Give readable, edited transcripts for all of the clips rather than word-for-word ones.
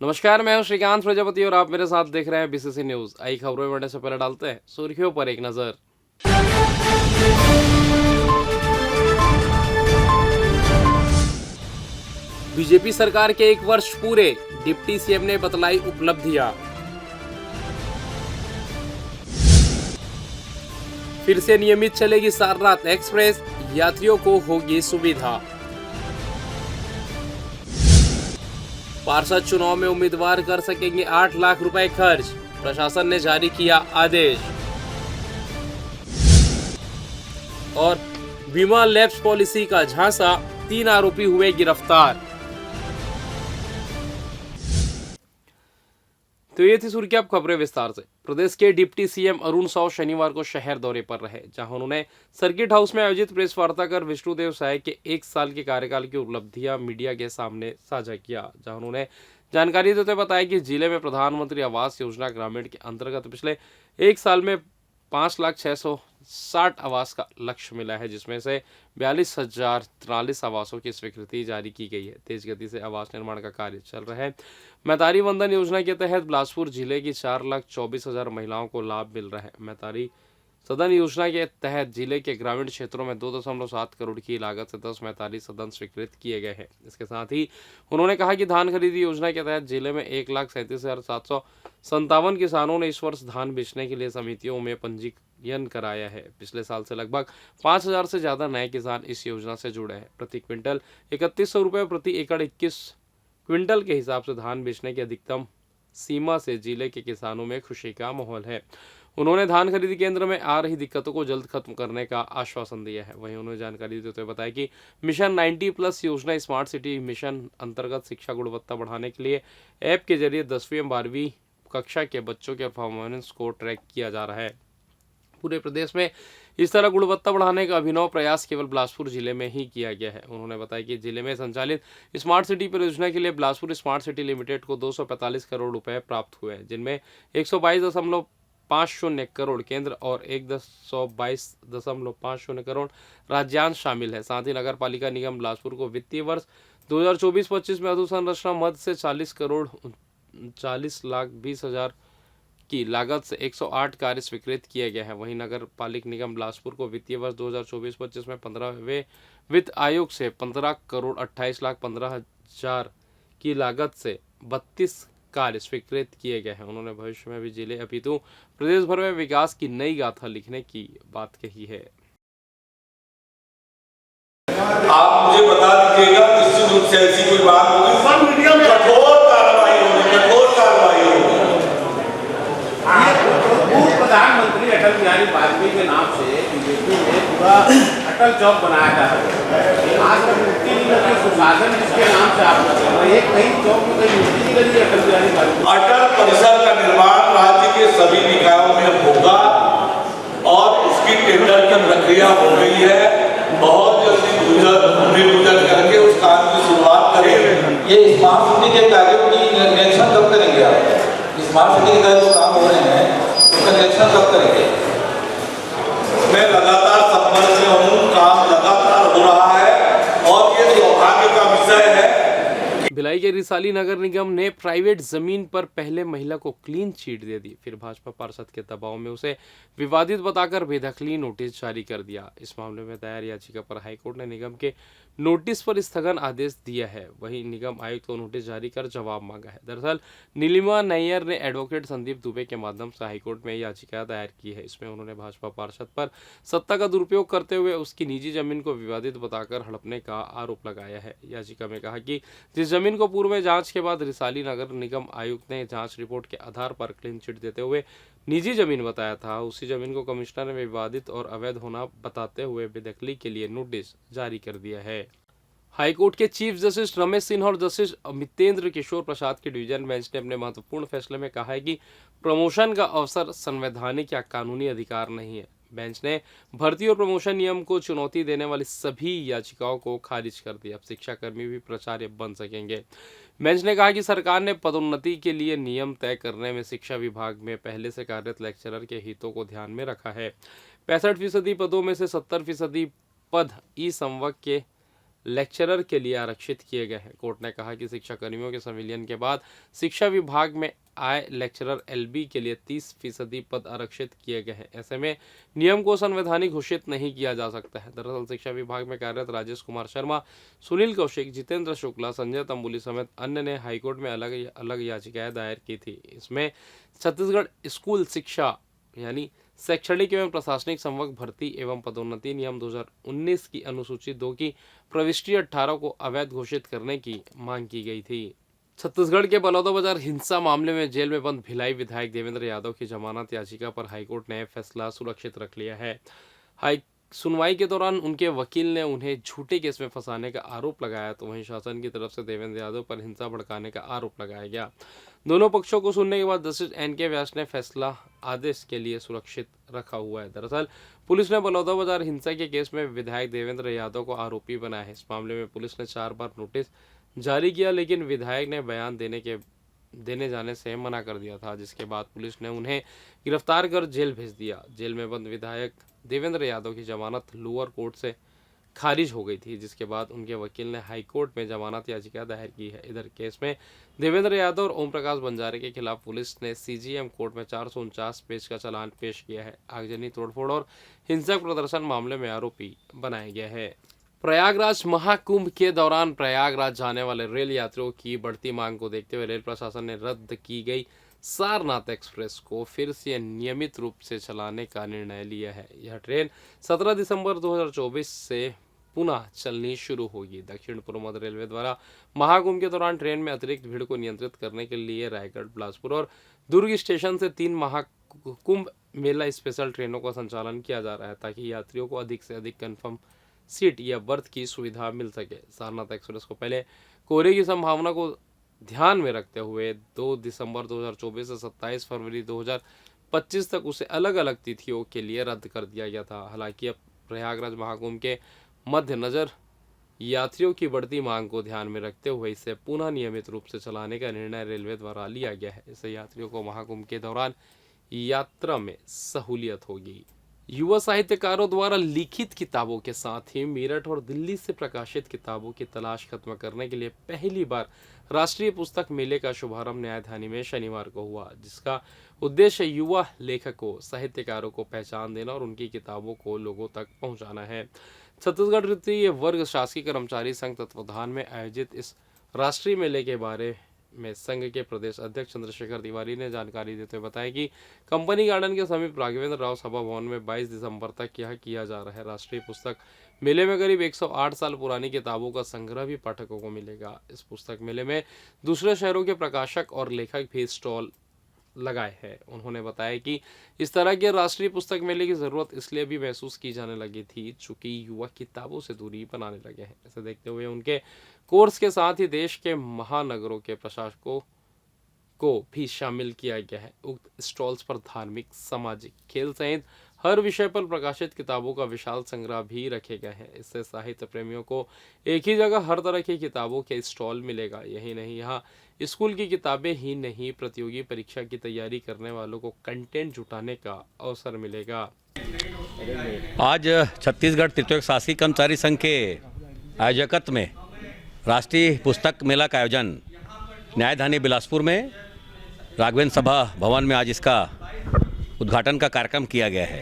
नमस्कार, मैं हूं श्रीकांत प्रजापति और आप मेरे साथ देख रहे हैं बीसीसी न्यूज। आई खबरों में बढ़ने से पहले डालते हैं सुर्खियों पर एक नजर। बीजेपी सरकार के 1 वर्ष पूरे, डिप्टी सीएम ने बतलाई उपलब्धियां। फिर से नियमित चलेगी सारनाथ एक्सप्रेस, यात्रियों को होगी सुविधा। पार्षद चुनाव में उम्मीदवार कर सकेंगे 8 लाख रुपए खर्च, प्रशासन ने जारी किया आदेश। और बीमा लैप्स पॉलिसी का झांसा, 3 आरोपी हुए गिरफ्तार। तो ये थी सुर्खियां, अब खबरें विस्तार से। प्रदेश के डिप्टी सीएम अरुण साव शनिवार को शहर दौरे पर रहे, जहां उन्होंने सर्किट हाउस में आयोजित प्रेस वार्ता कर विष्णुदेव साय के 1 साल के कार्यकाल की उपलब्धियां मीडिया के सामने साझा किया। जहां उन्होंने जानकारी देते बताया कि जिले में प्रधानमंत्री आवास योजना ग्रामीण के अंतर्गत पिछले 1 साल में 5,660 आवास का लक्ष्य मिला है, जिसमें से 42,043 आवासों की स्वीकृति जारी की गई है। तेज गति से आवास निर्माण का कार्य चल रहा है। मैतारी वंदन योजना के तहत बिलासपुर जिले की 4,24,000 महिलाओं को लाभ मिल रहा है। मैतारी सदन योजना के तहत जिले के ग्रामीण क्षेत्रों में 2.7 करोड़ की लागत से 10 मैतारी सदन स्वीकृत किए गए हैं। इसके साथ ही उन्होंने कहा कि धान खरीदी योजना के तहत जिले में 1,37,757 किसानों ने इस वर्ष धान बेचने के लिए समितियों में पंजीयन कराया है। पिछले साल से लगभग 5,000 से ज्यादा नए किसान इस योजना से जुड़े हैं। प्रति क्विंटल 3,100 रुपये, प्रति एकड़ 21 क्विंटल के हिसाब से धान बेचने की अधिकतम सीमा से जिले के किसानों में खुशी का माहौल है। उन्होंने धान खरीदी केंद्र में आ रही दिक्कतों को जल्द खत्म करने का आश्वासन दिया है। वहीं उन्होंने जानकारी देते हुए बताया कि मिशन 90+ योजना स्मार्ट सिटी मिशन अंतर्गत शिक्षा गुणवत्ता बढ़ाने के लिए ऐप के जरिए 10वीं और 12वीं कक्षा के बच्चों के परफॉर्मेंस को ट्रैक किया जा रहा है। पूरे प्रदेश में इस तरह गुणवत्ता बढ़ाने का अभिनव प्रयास केवल बिलासपुर जिले में ही किया गया है। उन्होंने बताया कि जिले में संचालित स्मार्ट सिटी परियोजना के लिए बिलासपुर स्मार्ट सिटी लिमिटेड को 245 करोड़ रुपए प्राप्त हुए हैं, जिनमें 122.50 करोड़ केंद्र और 122.50 करोड़ राज्यांश शामिल है। साथ ही नगर पालिका निगम बिलासपुर को वित्तीय वर्ष 2024-25 में अधोसंरचना मद से 40,40,20,000 की लागत से 108 कार्य स्वीकृत किए गए हैं। वहीं नगर पालिक निगम बिलासपुर को वित्तीय वर्ष 2024-25 में 15वें वित्त आयोग से 15,28,15,000 की लागत से 32 कार्य स्वीकृत किए गए हैं। उन्होंने भविष्य में भी जिले अपितु प्रदेश भर में विकास की नई गाथा लिखने की बात कही है। आप मुझे बता दीजिएगा, निश्चित रूप से ऐसी कोई बात होगी, कठोर कार्रवाई होगी, कठोर कार्रवाई होगी। पूर्व प्रधानमंत्री अटल बिहारी वाजपेयी के नाम से बीजेपी ने पूरा अटल चौक बनाया था। आज तक मूर्ति नहीं लगी, सुशासन जिसके नाम से आप एक कहीं चौक में कहीं मूर्ति नहीं लगी अटल बिहारी वाजपेयी। अटल परिसर का निर्माण राज्य के सभी निकायों में होगा और उसकी टेंडर की प्रक्रिया हो गई है। बहुत जल्दी भूमि पूजन करके उस काम की शुरुआत करेंगे। ये स्मार्ट सिटी के कार्यों की निरीक्षण कब करेंगे आप? स्मार्ट सिटी के जो काम हो रहे हैं उसका निरीक्षण कब करेंगे? मैं लगातार संपर्क में हूँ, काम लगातार हो रहा है और ये सौभाग्य का विषय है। भिलाई के रिसाली नगर निगम ने प्राइवेट जमीन पर पहले महिला को क्लीन चिट दे दी। फिर भाजपा पार्षद के दबाव में उसे विवादित बताकर बेदखली नोटिस जारी कर दिया। इस मामले में दायर याचिका पर हाईकोर्ट ने निगम के नोटिस पर स्थगन आदेश दिया है। वहीं निगम आयुक्त को नोटिस जारी कर जवाब मांगा है। दरअसल नीलिमा नैयर ने एडवोकेट संदीप दुबे के माध्यम से हाईकोर्ट में याचिका दायर की है। इसमें उन्होंने भाजपा पार्षद पर सत्ता का दुरुपयोग करते हुए उसकी निजी जमीन को विवादित बताकर हड़पने का आरोप लगाया है। याचिका में कहा कि जिस जमीन को पूर्व में जांच के बाद रिसाली नगर निगम आयुक्त ने जांच रिपोर्ट के आधार पर क्लीन चिट देते हुए निजी जमीन बताया था, उसी जमीन को कमिश्नर ने विवादित और अवैध होना बताते हुए बेदखली के लिए नोटिस जारी कर दिया है। हाईकोर्ट के चीफ जस्टिस रमेश सिन्हा और जस्टिस अमितेंद्र किशोर प्रसाद की डिवीजन बेंच ने अपने महत्वपूर्ण फैसले में कहा है कि प्रमोशन का अवसर संवैधानिक या कानूनी अधिकार नहीं है, बेंच ने भर्ती और प्रमोशन नियम को चुनौती देने वाली सभी याचिकाओं को खारिज कर दिया। अब शिक्षाकर्मी भी प्राचार्य बन सकेंगे। बेंच ने कहा कि सरकार ने पदोन्नति के लिए नियम तय करने में शिक्षा विभाग में पहले से कार्यरत लेक्चरर के हितों को ध्यान में रखा है। 65% पदों में से 70% पद ई संवर्ग के लेक्चरर के लिए आरक्षित किए गए हैं। कोर्ट ने कहा कि शिक्षाकर्मियों के संविलियन के बाद शिक्षा विभाग में आए लेक्चरर एलबी के लिए 30% पद आरक्षित किए गए हैं। ऐसे में नियम को संवैधानिक घोषित नहीं किया जा सकता है। दरअसल शिक्षा विभाग में कार्यरत राजेश कुमार शर्मा, सुनील कौशिक, जितेंद्र शुक्ला, संजय तंबुली समेत अन्य ने हाईकोर्ट में अलग अलग याचिकाएं दायर की थी। इसमें छत्तीसगढ़ स्कूल शिक्षा यानी शैक्षणिक एवं प्रशासनिक संवर्ग भर्ती एवं पदोन्नति नियम 2019 की अनुसूची 2 की प्रविष्टि 18 को अवैध घोषित करने की मांग की गई थी। छत्तीसगढ़ के बलौदाबाजार हिंसा मामले में जेल में बंद भिलाई विधायक देवेंद्र यादव की जमानत याचिका पर हाईकोर्ट ने फैसला सुरक्षित रख लिया है। सुनवाई के दौरान उनके वकील ने उन्हें झूठे केस में फंसाने का आरोप लगाया, तो वहीं शासन की तरफ से देवेंद्र यादव पर हिंसा भड़काने का आरोप लगाया गया। दोनों पक्षों को सुनने के बाद जस्टिस एन.के. व्यास ने फैसला आदेश के लिए सुरक्षित रखा हुआ है। दरअसल पुलिस ने बलौदाबाजार हिंसा के केस में विधायक देवेंद्र यादव को आरोपी बनाया है। इस मामले में पुलिस ने 4 बार नोटिस जारी किया, लेकिन विधायक ने बयान देने जाने से मना कर दिया था, जिसके बाद पुलिस ने उन्हें गिरफ्तार कर जेल भेज दिया। जेल में बंद विधायक देवेंद्र यादव की जमानत लोअर कोर्ट से खारिज हो गई थी, जिसके बाद उनके वकील ने हाईकोर्ट में जमानत याचिका दायर की है। इधर केस में देवेंद्र यादव और ओम प्रकाश बंजारे के खिलाफ पुलिस ने सीजीएम कोर्ट में 449 पेज का चालान पेश किया है। आगजनी, तोड़फोड़ और हिंसक प्रदर्शन मामले में आरोपी बनाया गया है। प्रयागराज महाकुंभ के दौरान प्रयागराज जाने वाले रेल यात्रियों की बढ़ती मांग को देखते हुए रेल प्रशासन ने रद्द की गई सारनाथ एक्सप्रेस को फिर से नियमित रूप से चलाने का निर्णय लिया है। यह ट्रेन 17 दिसंबर 2024 से पुनः चलनी शुरू होगी। दक्षिण पूर्व मध्य रेलवे द्वारा महाकुंभ के दौरान ट्रेन में अतिरिक्त भीड़ को नियंत्रित करने के लिए रायगढ़, बिलासपुर और दुर्ग स्टेशन से 3 महाकुंभ मेला स्पेशल ट्रेनों का संचालन किया जा रहा है, ताकि यात्रियों को अधिक से अधिक कन्फर्म सीट या बर्थ की सुविधा मिल सके। सारनाथ एक्सप्रेस को पहले कोहरे की संभावना को ध्यान में रखते हुए 2 दिसंबर 2024 से 27 फरवरी 2025 तक उसे अलग अलग तिथियों के लिए रद्द कर दिया गया था। हालांकि अब प्रयागराज महाकुंभ के मद्देनजर यात्रियों की बढ़ती मांग को ध्यान में रखते हुए इसे पुनः नियमित रूप से चलाने का निर्णय रेलवे द्वारा लिया गया है। इससे यात्रियों को महाकुंभ के दौरान यात्रा में सहूलियत होगी। युवा साहित्यकारों द्वारा लिखित किताबों के साथ ही मेरठ और दिल्ली से प्रकाशित किताबों की तलाश खत्म करने के लिए पहली बार राष्ट्रीय पुस्तक मेले का शुभारंभ न्यायधानी में शनिवार को हुआ, जिसका उद्देश्य युवा लेखकों, साहित्यकारों को पहचान देना और उनकी किताबों को लोगों तक पहुंचाना है। छत्तीसगढ़ तृतीय वर्ग शासकीय कर्मचारी संघ तत्वाधान में आयोजित इस राष्ट्रीय मेले के बारे में संघ के प्रदेश अध्यक्ष चंद्रशेखर तिवारी ने जानकारी देते हुए बताया कि कंपनी गार्डन के समीप राघवेंद्र राव सभा भवन में 22 दिसंबर तक यह किया जा रहा है। राष्ट्रीय पुस्तक मेले में करीब 108 साल पुरानी किताबों का संग्रह भी पाठकों को मिलेगा। इस पुस्तक मेले में दूसरे शहरों के प्रकाशक और लेखक भी स्टॉल लगाए हैं। उन्होंने बताया कि इस तरह के राष्ट्रीय पुस्तक मेले की जरूरत इसलिए भी महसूस की जाने लगी थी चूंकि युवा किताबों से दूरी बनाने लगे हैं। इसे देखते हुए उनके कोर्स के साथ ही देश के महानगरों के प्रशासकों को भी शामिल किया गया है। उक्त स्टॉल्स पर धार्मिक, सामाजिक, खेल सहित हर विषय पर प्रकाशित किताबों का विशाल संग्रह भी रखे गए हैं। इससे साहित्य प्रेमियों को एक ही जगह हर तरह की किताबों के स्टॉल मिलेगा। यही नहीं, यहाँ स्कूल की किताबें ही नहीं, प्रतियोगी परीक्षा की तैयारी करने वालों को कंटेंट जुटाने का अवसर मिलेगा। आज छत्तीसगढ़ तृतीय शासकीय कर्मचारी संघ के आयोजकत्व में राष्ट्रीय पुस्तक मेला का आयोजन न्यायधानी बिलासपुर में राघवेंद्र सभा भवन में आज इसका उद्घाटन का कार्यक्रम किया गया है।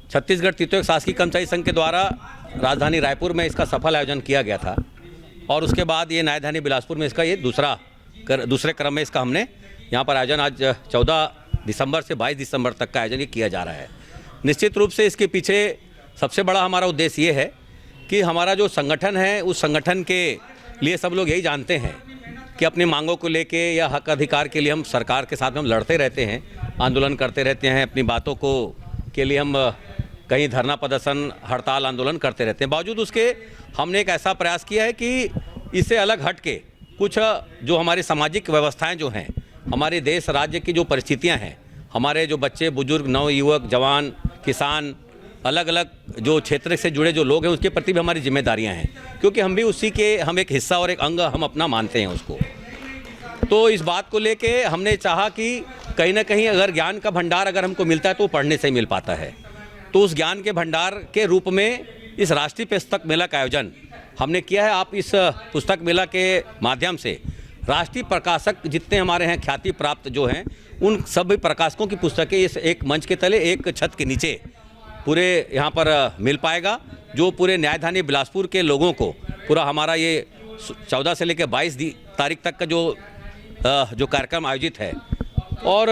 छत्तीसगढ़ तृतीय शासकीय कर्मचारी संघ के द्वारा राजधानी रायपुर में इसका सफल आयोजन किया गया था और उसके बाद ये न्यायधानी बिलासपुर में इसका ये दूसरे क्रम में इसका हमने यहाँ पर आयोजन आज 14 दिसंबर से 22 दिसंबर तक का आयोजन ये किया जा रहा है। निश्चित रूप से इसके पीछे सबसे बड़ा हमारा उद्देश्य ये है कि हमारा जो संगठन है उस संगठन के लिए सब लोग यही जानते हैं कि अपनी मांगों को लेके या हक अधिकार के लिए हम सरकार के साथ हम लड़ते रहते हैं, आंदोलन करते रहते हैं, अपनी बातों को के लिए हम कहीं धरना प्रदर्शन, हड़ताल, आंदोलन करते रहते हैं। बावजूद उसके हमने एक ऐसा प्रयास किया है कि इससे अलग हट के कुछ जो हमारी सामाजिक व्यवस्थाएं जो हैं, हमारे देश राज्य की जो परिस्थितियां हैं, हमारे जो बच्चे, बुजुर्ग, नवयुवक, जवान किसान, अलग अलग जो क्षेत्र से जुड़े जो लोग हैं उसके प्रति भी हमारी जिम्मेदारियां हैं, क्योंकि हम भी उसी के हम एक हिस्सा और एक अंग हम अपना मानते हैं उसको। तो इस बात को लेके हमने चाहा कि कहीं ना कहीं अगर ज्ञान का भंडार अगर हमको मिलता है तो वो पढ़ने से ही मिल पाता है। तो उस ज्ञान के भंडार के रूप में इस राष्ट्रीय पुस्तक मेला का आयोजन हमने किया है। आप इस पुस्तक मेला के माध्यम से राष्ट्रीय प्रकाशक जितने हमारे हैं ख्याति प्राप्त जो हैं उन सभी प्रकाशकों की पुस्तकें इस एक मंच के तले एक छत के नीचे पूरे यहाँ पर मिल पाएगा, जो पूरे न्यायधानी बिलासपुर के लोगों को पूरा हमारा ये 14 से लेकर 22 तारीख तक का जो कार्यक्रम आयोजित है। और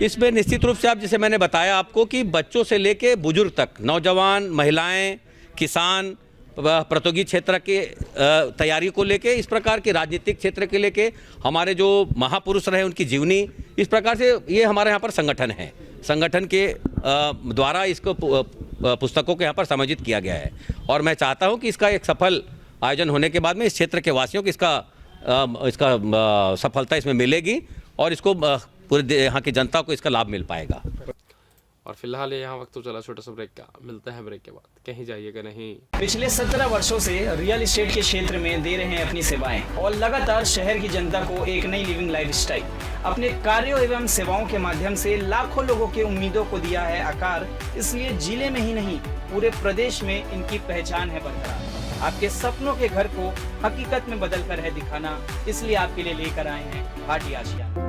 इसमें निश्चित रूप से आप जैसे मैंने बताया आपको कि बच्चों से लेके बुजुर्ग तक, नौजवान, महिलाएं, किसान, प्रतियोगी क्षेत्र के तैयारी को लेके, इस प्रकार के राजनीतिक क्षेत्र के लेके हमारे जो महापुरुष रहे उनकी जीवनी, इस प्रकार से ये हमारे यहाँ पर संगठन है। संगठन के द्वारा इसको पुस्तकों को यहाँ पर समायोजित किया गया है और मैं चाहता हूँ कि इसका एक सफल आयोजन होने के बाद में इस क्षेत्र के वासियों को इसका सफलता इसमें मिलेगी और इसको पूरे यहाँ की जनता को इसका लाभ मिल पाएगा। और फिलहाल यहाँ वक्त तो चला छोटा सा ब्रेक का, मिलता है ब्रेक के बाद, कहीं जाइएगा नहीं। पिछले 17 वर्षों से रियल एस्टेट के क्षेत्र में दे रहे हैं अपनी सेवाएं और लगातार शहर की जनता को एक नई लिविंग लाइफस्टाइल। अपने कार्यों एवं सेवाओं के माध्यम से लाखों लोगों की उम्मीदों को दिया है आकार, इसलिए जिले में ही नहीं पूरे प्रदेश में इनकी पहचान है बरकरार। आपके सपनों के घर को हकीकत में बदल कर है दिखाना, इसलिए आपके लिए लेकर आए हैं भाटी आशिया।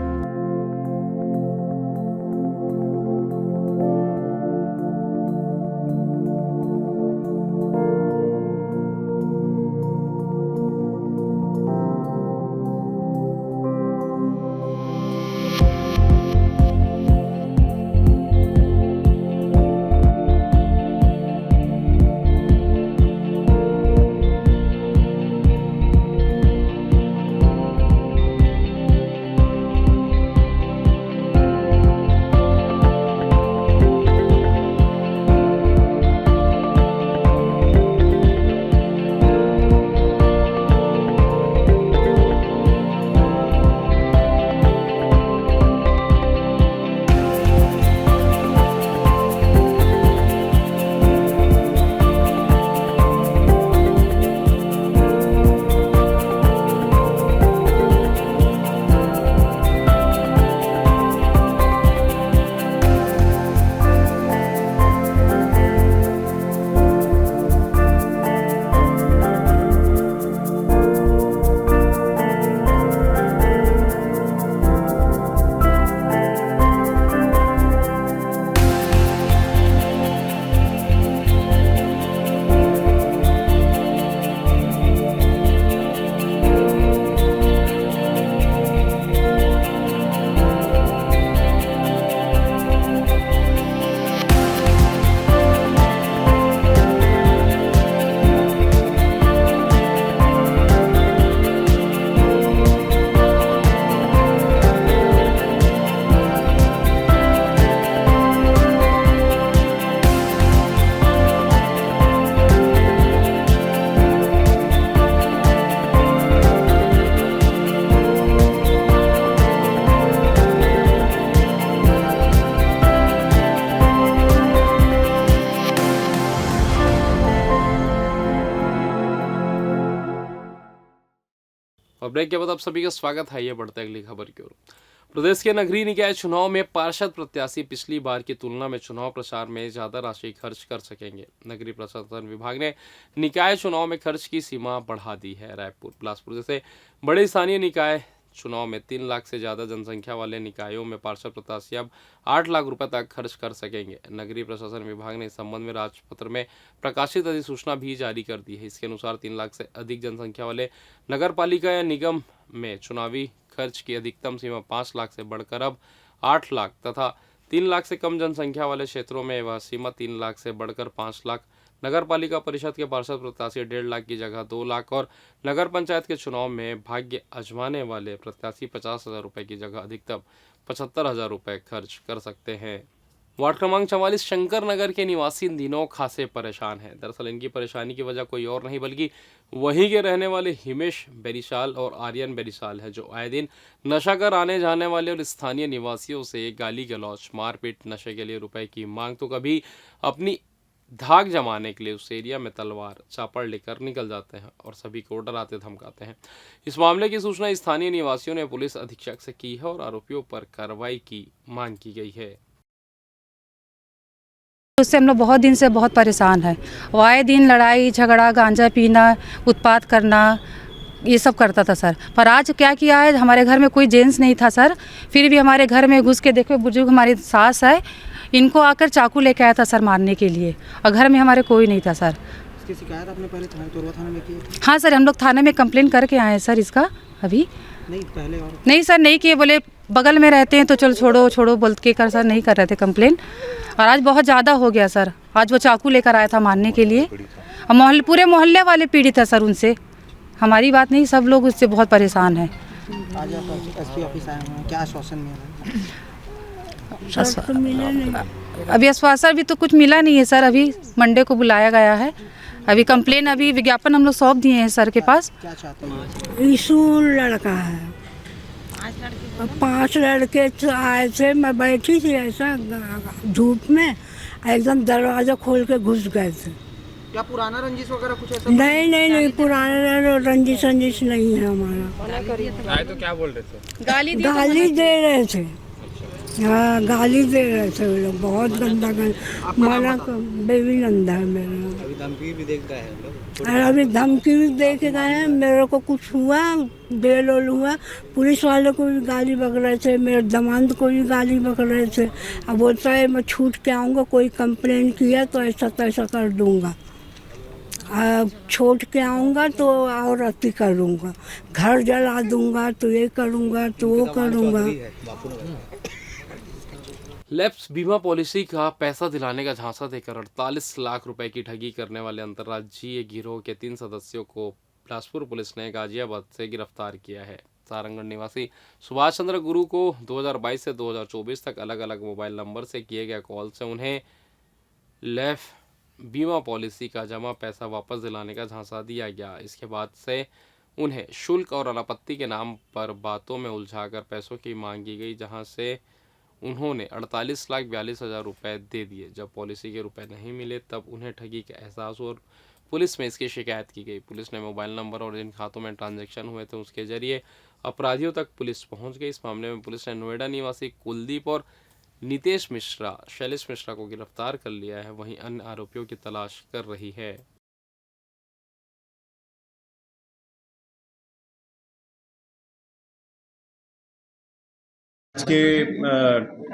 और ब्रेक के बाद आप सभी का स्वागत है। ये बढ़ता है अगली खबर की ओर। प्रदेश के नगरीय निकाय चुनाव में पार्षद प्रत्याशी पिछली बार की तुलना में चुनाव प्रचार में ज्यादा राशि खर्च कर सकेंगे। नगरीय प्रशासन विभाग ने निकाय चुनाव में खर्च की सीमा बढ़ा दी है। रायपुर, बिलासपुर जैसे बड़े स्थानीय निकाय चुनाव में 3 लाख से ज्यादा जनसंख्या वाले निकायों में पार्षद प्रत्याशी अब 8 लाख रुपए तक खर्च कर सकेंगे। नगरीय प्रशासन विभाग ने इस संबंध में राजपत्र में प्रकाशित अधिसूचना भी जारी कर दी है। इसके अनुसार 3 लाख से अधिक जनसंख्या वाले नगर पालिका या निगम में चुनावी खर्च की अधिकतम सीमा 5 लाख से बढ़कर अब 8 लाख तथा 3 लाख से कम जनसंख्या वाले क्षेत्रों में वह सीमा 3 लाख से बढ़कर 5 लाख। नगर पालिका परिषद के पार्षद प्रत्याशी 1.5 लाख की जगह 2 लाख और नगर पंचायत के चुनाव में भाग्य आजमाने वाले प्रत्याशी 50,000 रुपये की जगह अधिकतम 75,000 रुपये खर्च कर सकते हैं। वार्ड क्रमांक 44 शंकर नगर के निवासी इन दिनों खासे परेशान हैं। दरअसल इनकी परेशानी की वजह कोई और नहीं बल्कि वहीं के रहने वाले हिमेश बेरिशाल और आर्यन बेरिशाल है, जो आए दिन नशा कर आने जाने वाले और स्थानीय निवासियों से गाली गलौज, मारपीट, नशे के लिए रुपए की मांग तो कभी अपनी धाक जमाने के लिए उस एरिया में तलवार चापड़ लेकर निकल जाते हैं और सभी को डराते धमकाते हैं। इस मामले की सूचना स्थानीय निवासियों ने पुलिस अधीक्षक से की है और आरोपियों पर कार्रवाई की मांग की गई है। उससे हम लोग बहुत दिन से बहुत परेशान हैं। वो आए दिन लड़ाई झगड़ा, गांजा पीना, उत्पात करना, ये सब करता था सर। पर आज क्या किया है, हमारे घर में कोई जेंट्स नहीं था सर, फिर भी हमारे घर में घुस के देखो, बुजुर्ग हमारी सास है, इनको आकर चाकू लेके आया था सर मारने के लिए, और घर में हमारे कोई नहीं था सर। इसकी शिकायत आपने पहले थाने में की थी? हाँ सर, हम लोग थाने में कंप्लेन करके आए हैं सर इसका अभी। नहीं पहले और नहीं सर, नहीं किए, बोले बगल में रहते हैं तो चल छोड़ो छोड़ो बोल के कर सर, नहीं कर रहे थे कंप्लेन। और आज बहुत ज़्यादा हो गया सर, आज वो चाकू लेकर आया था मारने के लिए, और पूरे मोहल्ले वाले पीड़ित है सर उनसे, हमारी बात नहीं, सब लोग उससे बहुत परेशान हैं। आज आप एसपी ऑफिस आए हुए हैं, क्या आश्वासन मिला? अभी आश्वासन भी तो कुछ मिला नहीं है सर, अभी मंडे को बुलाया गया है, अभी कंप्लेन, अभी विज्ञापन हम लोग सौंप दिए हैं सर के पास। क्या चाहते हैं? ईशु लड़का है, 5 लड़के आए थे, मैं बैठी थी ऐसा धूप में, एकदम दरवाज़ा खोल के घुस गए थे। क्या पुराना रंजिश वगैरह कुछ ऐसा? नहीं, पुराना रंजिश नहीं है हमारा। आए तो क्या बोल रहे थे? गाली दे रहे थे। हाँ, गाली दे रहे थे वो लोग, बहुत गंदा माना, बेबी नंदा है मेरा। अभी धमकी भी देख गए हैं लोग? और अभी धमकी भी दे के गए हैं, मेरे को कुछ हुआ, बेल हुआ, पुलिस वालों को भी गाली बक रहे थे, मेरे दामाद को भी गाली बक रहे थे। अब बोलता है मैं छूट के आऊँगा, कोई कंप्लेन किया तो ऐसा तैसा कर दूँगा, छोड़ के आऊँगा तो और अति करूँगा, घर जला दूँगा, तो ये करूँगा तो वो करूँगा। लैप्स बीमा पॉलिसी का पैसा दिलाने का झांसा देकर 48 लाख रुपए की ठगी करने वाले अंतर्राज्यीय गिरोह के 3 सदस्यों को बिलासपुर पुलिस ने गाजियाबाद से गिरफ्तार किया है। सारंगढ़ निवासी सुभाष चंद्र गुरु को 2022 से 2024 तक अलग अलग मोबाइल नंबर से किए गए कॉल से उन्हें लैफ बीमा पॉलिसी का जमा पैसा वापस दिलाने का झांसा दिया गया। इसके बाद से उन्हें शुल्क और अनापत्ति के नाम पर बातों में उलझाकर पैसों की मांग की गई, जहां से उन्होंने 48,42,000 रुपए दे दिए। जब पॉलिसी के रुपए नहीं मिले तब उन्हें ठगी का एहसास हुआ और पुलिस में इसकी शिकायत की गई। पुलिस ने मोबाइल नंबर और जिन खातों में ट्रांजैक्शन हुए थे उसके जरिए अपराधियों तक पुलिस पहुंच गई। इस मामले में पुलिस ने नोएडा निवासी कुलदीप और नितेश मिश्रा, शैलेश मिश्रा को गिरफ्तार कर लिया है, वहीं अन्य आरोपियों की तलाश कर रही है। आज के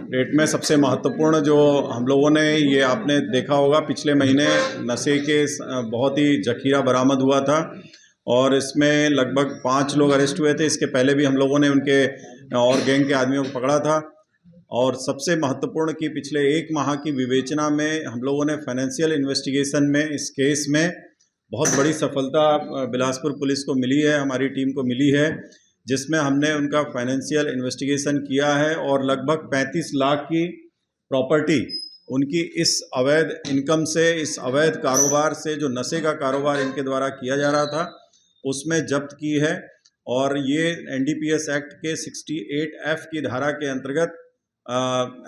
डेट में सबसे महत्वपूर्ण जो हम लोगों ने, ये आपने देखा होगा, पिछले महीने नशे के बहुत ही जखीरा बरामद हुआ था और इसमें लगभग 5 लोग अरेस्ट हुए थे। इसके पहले भी हम लोगों ने उनके और गैंग के आदमियों को पकड़ा था। और सबसे महत्वपूर्ण कि पिछले 1 माह की विवेचना में हम लोगों ने फाइनेंशियल इन्वेस्टिगेशन में इस केस में बहुत बड़ी सफलता बिलासपुर पुलिस को मिली है, हमारी टीम को मिली है, जिसमें हमने उनका फाइनेंशियल इन्वेस्टिगेशन किया है और लगभग 35 लाख की प्रॉपर्टी उनकी इस अवैध इनकम से, इस अवैध कारोबार से, जो नशे का कारोबार इनके द्वारा किया जा रहा था, उसमें जब्त की है। और ये NDPS एक्ट के 68F की धारा के अंतर्गत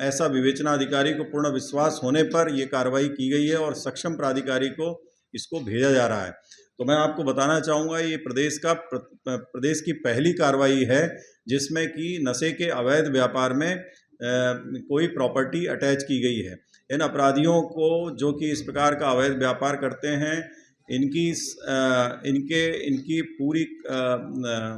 ऐसा विवेचना अधिकारी को पूर्ण विश्वास होने पर ये कार्रवाई की गई है और सक्षम प्राधिकारी को इसको भेजा जा रहा है। तो मैं आपको बताना चाहूँगा, ये प्रदेश की पहली कार्रवाई है जिसमें कि नशे के अवैध व्यापार में कोई प्रॉपर्टी अटैच की गई है। इन अपराधियों को जो कि इस प्रकार का अवैध व्यापार करते हैं, इनकी पूरी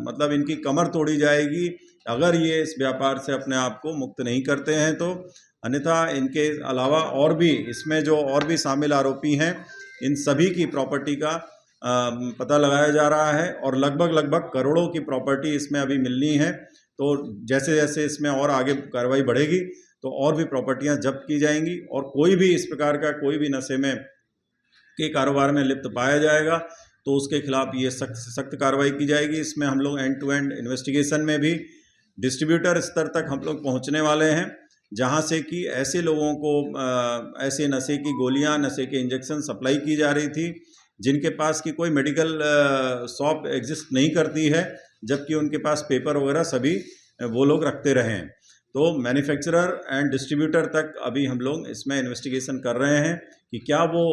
मतलब इनकी कमर तोड़ी जाएगी अगर ये इस व्यापार से अपने आप को मुक्त नहीं करते हैं तो। अन्यथा इनके अलावा और भी इसमें जो और भी शामिल आरोपी हैं, इन सभी की प्रॉपर्टी का पता लगाया जा रहा है और लगभग करोड़ों की प्रॉपर्टी इसमें अभी मिलनी है। तो जैसे जैसे इसमें और आगे कार्रवाई बढ़ेगी तो और भी प्रॉपर्टियां जब्त की जाएंगी और कोई भी इस प्रकार का कोई भी नशे में के कारोबार में लिप्त पाया जाएगा तो उसके खिलाफ ये सख्त से सख्त कार्रवाई की जाएगी। इसमें हम लोग एंड टू एंड इन्वेस्टिगेशन में भी डिस्ट्रीब्यूटर स्तर तक हम लोग पहुंचने वाले हैं। जहाँ से कि ऐसे लोगों को ऐसे नशे की गोलियां, नशे के इंजेक्शन सप्लाई की जा रही थी जिनके पास की कोई मेडिकल शॉप एग्जिस्ट नहीं करती है, जबकि उनके पास पेपर वगैरह सभी वो लोग रखते रहे हैं। तो मैन्युफैक्चरर एंड डिस्ट्रीब्यूटर तक अभी हम लोग इसमें इन्वेस्टिगेशन कर रहे हैं कि क्या वो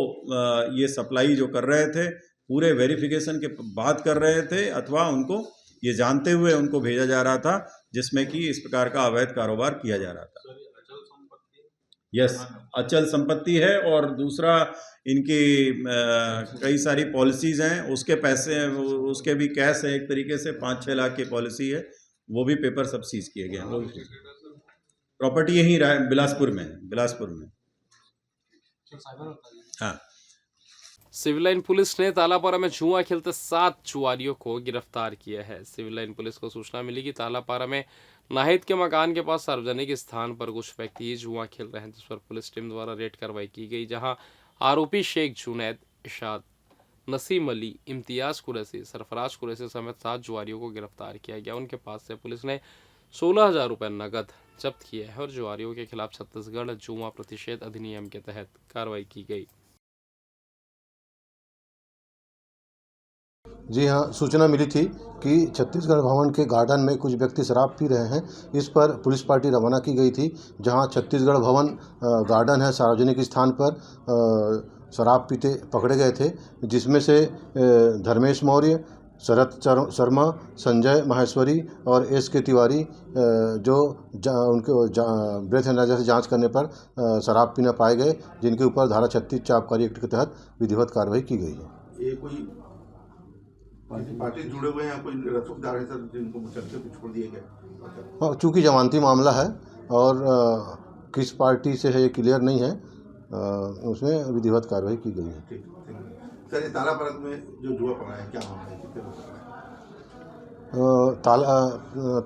ये सप्लाई जो कर रहे थे पूरे वेरिफिकेशन के बाद कर रहे थे अथवा उनको ये जानते हुए उनको भेजा जा रहा था जिसमें कि इस प्रकार का अवैध कारोबार किया जा रहा था। यस, अचल संपत्ति है और दूसरा इनकी कई सारी पॉलिसीज़ हैं, उसके पैसे, उसके भी कैश है, एक तरीके से 5-6 लाख की पॉलिसी है, वो भी पेपर सब सीज किए गए हैं। वो भी प्रॉपर्टी यहीं बिलासपुर में। हाँ। सिविल लाइन पुलिस ने तालापारा में जुआ खेलते 7 जुआरियों को गिरफ्तार किया है। सिविल लाइन पुलिस को सूचना मिली कि तालापारा में नाहिद के मकान के पास सार्वजनिक स्थान पर कुछ व्यक्ति जुआ खेल रहे हैं, जिस पर पुलिस टीम द्वारा रेड कार्रवाई की गई, जहां आरोपी शेख जुनैद, इशाद, नसीम अली, इम्तियाज कुरैशी, सरफराज कुरैशी समेत 7 जुआरियों को गिरफ्तार किया गया। उनके पास से पुलिस ने 16,000 रुपये नकद जब्त किए हैं और जुआरियों के खिलाफ छत्तीसगढ़ जुआ प्रतिषेध अधिनियम के तहत कार्रवाई की गई। जी हाँ, सूचना मिली थी कि छत्तीसगढ़ भवन के गार्डन में कुछ व्यक्ति शराब पी रहे हैं। इस पर पुलिस पार्टी रवाना की गई थी, जहां छत्तीसगढ़ भवन गार्डन है, सार्वजनिक स्थान पर शराब पीते पकड़े गए थे, जिसमें से धर्मेश मौर्य, शरद शर्मा, संजय माहेश्वरी और एस के तिवारी उनके ब्रेथ एनालाइजर से जांच करने पर शराब पीना पाए गए, जिनके ऊपर धारा 36 आबकारी एक्ट के तहत विधिवत कार्रवाई की गई है। ये कोई पार्टी जुड़े हुए हैं, कोई रसूखदार है सर जिनको मुचलके पे छोड़ दिए गए? हाँ, चूँकि जमानती मामला है और किस पार्टी से है ये क्लियर नहीं है, उसमें विधिवत कार्रवाई की गई है। ठीक सर, ये तालापारा में जो जुआ पड़ा है क्या मामला है, कितने लोग?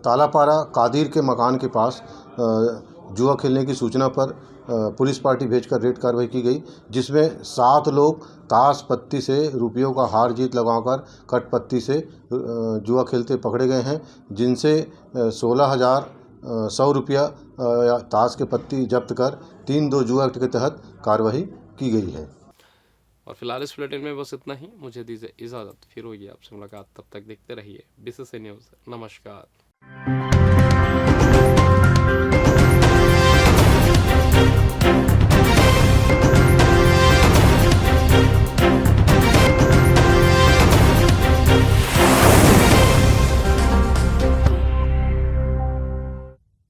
तालापारा कादिर के मकान के पास जुआ खेलने की सूचना पर पुलिस पार्टी भेजकर रेड कार्रवाई की गई, जिसमें 7 लोग ताश पत्ती से रुपयों का हार जीत लगाकर कट पत्ती से जुआ खेलते पकड़े गए हैं, जिनसे 16,100 रुपया ताश के पत्ती जब्त कर 3(2) जुआ एक्ट के तहत कार्रवाई की गई है। और फिलहाल इस बुलेटिन में बस इतना ही। मुझे दीजिए इजाज़त, फिर होगी आपसे मुलाकात। तब तक देखते रहिए BCC न्यूज़। नमस्कार।